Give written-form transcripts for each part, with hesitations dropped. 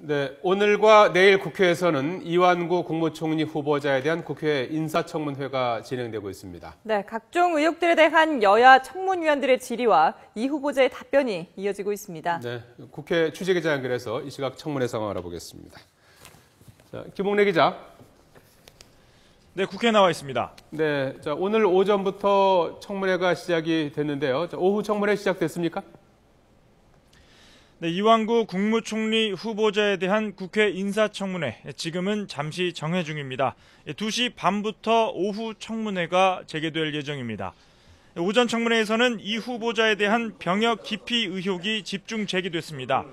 네, 오늘과 내일 국회에서는 이완구 국무총리 후보자에 대한 국회 인사청문회가 진행되고 있습니다. 네, 각종 의혹들에 대한 여야 청문위원들의 질의와 이 후보자의 답변이 이어지고 있습니다. 네, 국회 취재기자 연결해서 이 시각 청문회 상황 알아보겠습니다. 자, 김홍래 기자. 네, 국회에 나와 있습니다. 네, 자, 오늘 오전부터 청문회가 시작이 됐는데요. 자, 오후 청문회 시작됐습니까? 네, 이완구 국무총리 후보자에 대한 국회 인사청문회, 지금은 잠시 정회 중입니다. 2시 반부터 오후 청문회가 재개될 예정입니다. 오전 청문회에서는 이 후보자에 대한 병역 기피 의혹이 집중 제기됐습니다.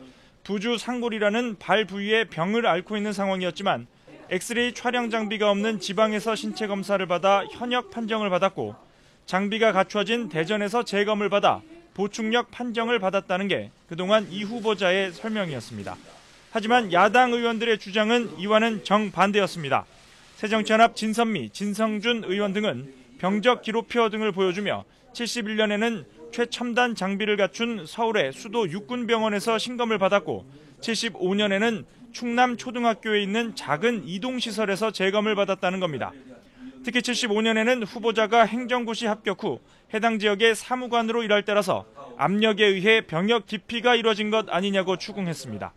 부주 상골이라는 발 부위에 병을 앓고 있는 상황이었지만 엑스레이 촬영 장비가 없는 지방에서 신체 검사를 받아 현역 판정을 받았고, 장비가 갖추어진 대전에서 재검을 받아 보충력 판정을 받았다는 게 그동안 이 후보자의 설명이었습니다. 하지만 야당 의원들의 주장은 이와는 정반대였습니다. 새정치연합 진선미, 진성준 의원 등은 병적 기록표 등을 보여주며 71년에는 최첨단 장비를 갖춘 서울의 수도 육군병원에서 신검을 받았고, 75년에는 충남 초등학교에 있는 작은 이동시설에서 재검을 받았다는 겁니다. 특히 75년에는 후보자가 행정고시 합격 후 해당 지역의 사무관으로 일할 때라서 압력에 의해 병역 기피가 이뤄진 것 아니냐고 추궁했습니다.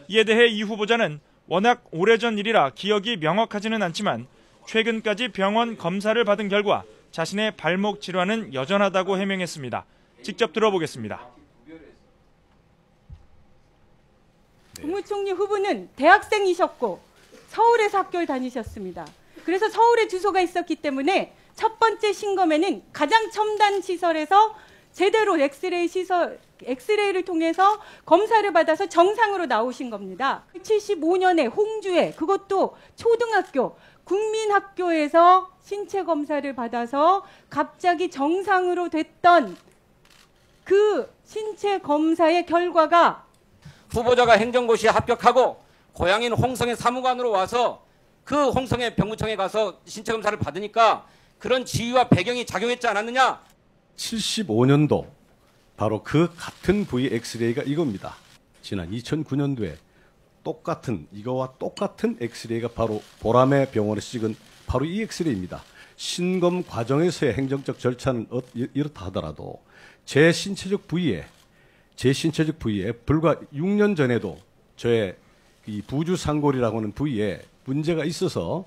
이에 대해 이 후보자는 워낙 오래전 일이라 기억이 명확하지는 않지만 최근까지 병원 검사를 받은 결과 자신의 발목 질환은 여전하다고 해명했습니다. 직접 들어보겠습니다. 국무총리 후보는 대학생이셨고 서울에서 학교를 다니셨습니다. 그래서 서울에 주소가 있었기 때문에 첫 번째 신검에는 가장 첨단 시설에서 제대로 엑스레이를 통해서 검사를 받아서 정상으로 나오신 겁니다. 75년에 홍주에, 그것도 초등학교, 국민학교에서 신체 검사를 받아서 갑자기 정상으로 됐던 그 신체 검사의 결과가 후보자가 행정고시에 합격하고 고향인 홍성의 사무관으로 와서 그 홍성의 병무청에 가서 신체 검사를 받으니까 그런 지위와 배경이 작용했지 않았느냐? 75년도 바로 그 같은 부위 엑스레이가 이겁니다. 지난 2009년도에 이거와 똑같은 엑스레이가 바로 보람의 병원에서 찍은 바로 이 엑스레이입니다. 신검 과정에서의 행정적 절차는 이렇다 하더라도 제 신체적 부위에 불과 6년 전에도 저의 이 부주상골이라고 하는 부위에 문제가 있어서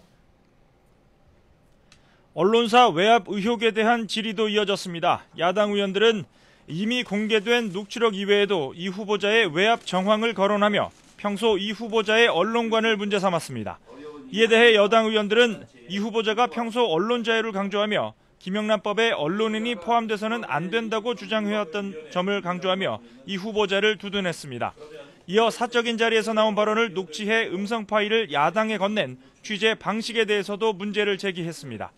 언론사 외압 의혹에 대한 질의도 이어졌습니다. 야당 의원들은 이미 공개된 녹취록 이외에도 이 후보자의 외압 정황을 거론하며 평소 이 후보자의 언론관을 문제 삼았습니다. 이에 대해 여당 의원들은 이 후보자가 평소 언론 자유를 강조하며 김영란법에 언론인이 포함돼서는 안 된다고 주장해왔던 점을 강조하며 이 후보자를 두둔했습니다. 이어 사적인 자리에서 나온 발언을 녹취해 음성 파일을 야당에 건넨 취재 방식에 대해서도 문제를 제기했습니다.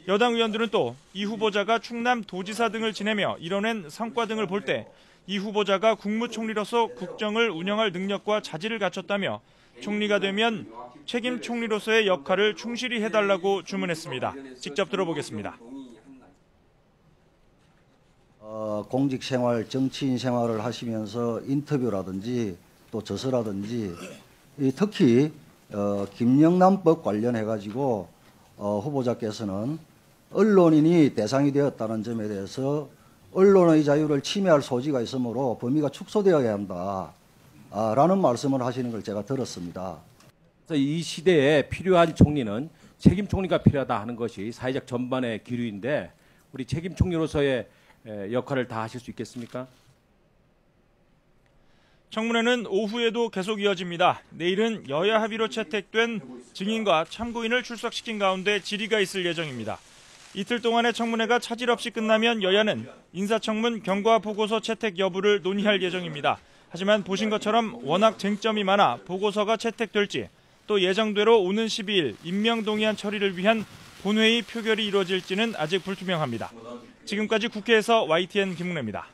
여당 의원들은 또 이 후보자가 충남 도지사 등을 지내며 이뤄낸 성과 등을 볼 때 이 후보자가 국무총리로서 국정을 운영할 능력과 자질을 갖췄다며 총리가 되면 책임 총리로서의 역할을 충실히 해달라고 주문했습니다. 직접 들어보겠습니다. 공직 생활, 정치인 생활을 하시면서 인터뷰라든지 또 저서라든지 특히 김영란법 관련해가지고 후보자께서는 언론인이 대상이 되었다는 점에 대해서 언론의 자유를 침해할 소지가 있으므로 범위가 축소되어야 한다라는 말씀을 하시는 걸 제가 들었습니다. 이 시대에 필요한 총리는 책임 총리가 필요하다 하는 것이 사회적 전반의 기류인데 우리 책임 총리로서의 역할을 다 하실 수 있겠습니까? 청문회는 오후에도 계속 이어집니다. 내일은 여야 합의로 채택된 증인과 참고인을 출석시킨 가운데 질의가 있을 예정입니다. 이틀 동안의 청문회가 차질 없이 끝나면 여야는 인사청문 경과 보고서 채택 여부를 논의할 예정입니다. 하지만 보신 것처럼 워낙 쟁점이 많아 보고서가 채택될지 또 예정대로 오는 12일 임명동의안 처리를 위한 본회의 표결이 이루어질지는 아직 불투명합니다. 지금까지 국회에서 YTN 김웅래입니다.